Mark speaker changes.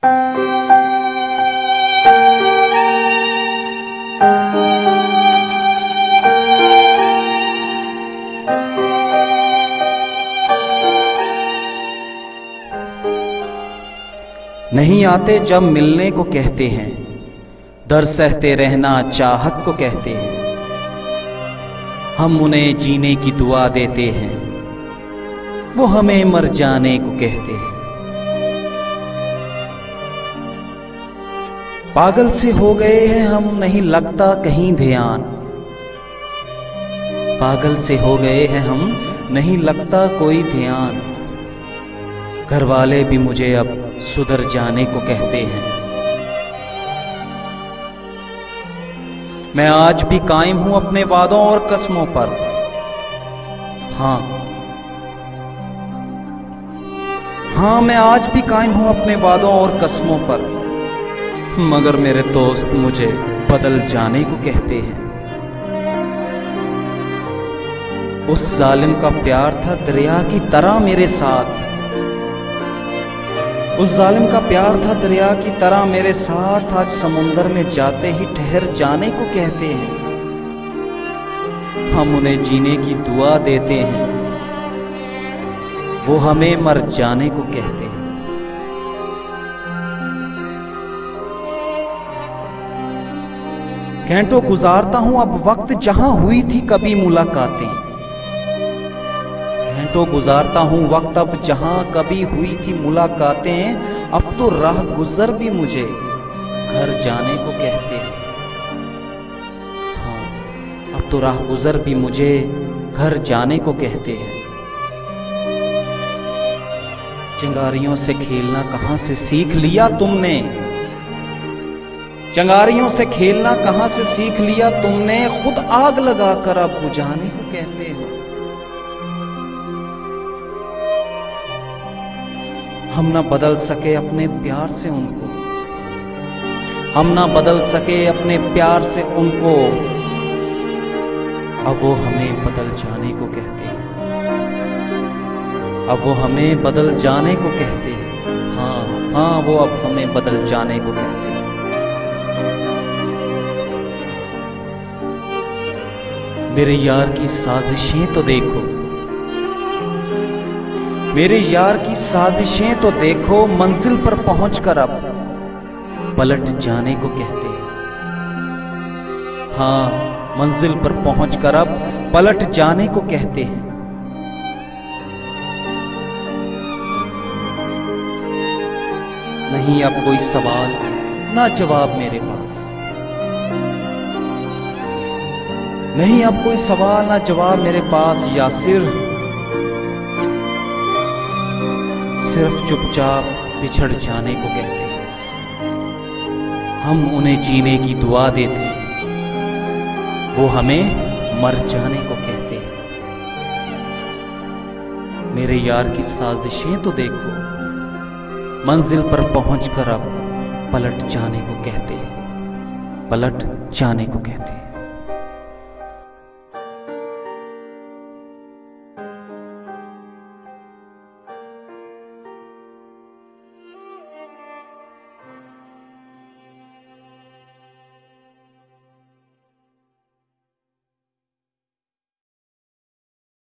Speaker 1: नहीं आते जब मिलने को कहते हैं, दर सहते रहना चाहत को कहते हैं। हम उन्हें जीने की दुआ देते हैं, वो हमें मर जाने को कहते हैं। पागल से हो गए हैं हम, नहीं लगता कहीं ध्यान। पागल से हो गए हैं हम, नहीं लगता कोई ध्यान। घर वाले भी मुझे अब सुधर जाने को कहते हैं। मैं आज भी कायम हूं अपने वादों और कस्मों पर। हाँ, मैं आज भी कायम हूं अपने वादों और कस्मों पर। मगर मेरे दोस्त मुझे बदल जाने को कहते हैं। उस जालिम का प्यार था दरिया की तरह मेरे साथ। उस जालिम का प्यार था दरिया की तरह मेरे साथ। आज समुंदर में जाते ही ठहर जाने को कहते हैं। हम उन्हें जीने की दुआ देते हैं, वो हमें मर जाने को कहते हैं। घंटों गुजारता हूं अब वक्त जहां हुई थी कभी मुलाकातें। घंटों गुजारता हूं वक्त अब जहां कभी हुई थी मुलाकातें। अब तो राह गुजर भी मुझे घर जाने को कहते हैं। हाँ, अब तो राह गुजर भी मुझे घर जाने को कहते हैं। चिंगारियों से खेलना कहां से सीख लिया तुमने? चिंगारियों से खेलना कहां से सीख लिया तुमने? खुद आग लगाकर अब बुझाने को कहते हो। हम ना बदल सके अपने प्यार से उनको, हम ना बदल सके अपने प्यार से उनको। अब वो हमें बदल जाने को कहते हैं। अब वो हमें बदल जाने को कहते हैं। हाँ, वो अब हमें बदल जाने को कहते हैं। मेरे यार की साजिशें तो देखो, मेरे यार की साजिशें तो देखो। मंजिल पर पहुंचकर अब पलट जाने को कहते हैं। हाँ, मंजिल पर पहुंचकर अब पलट जाने को कहते हैं। नहीं अब कोई सवाल ना जवाब मेरे पास। नहीं अब कोई सवाल ना जवाब मेरे पास। या सिर्फ चुपचाप बिछड़ जाने को कहते हैं। हम उन्हें जीने की दुआ देते हैं, वो हमें मर जाने को कहते हैं। मेरे यार की साजिशें तो देखो, मंजिल पर पहुंचकर अब पलट जाने को कहते हैं। पलट जाने को कहते हैं।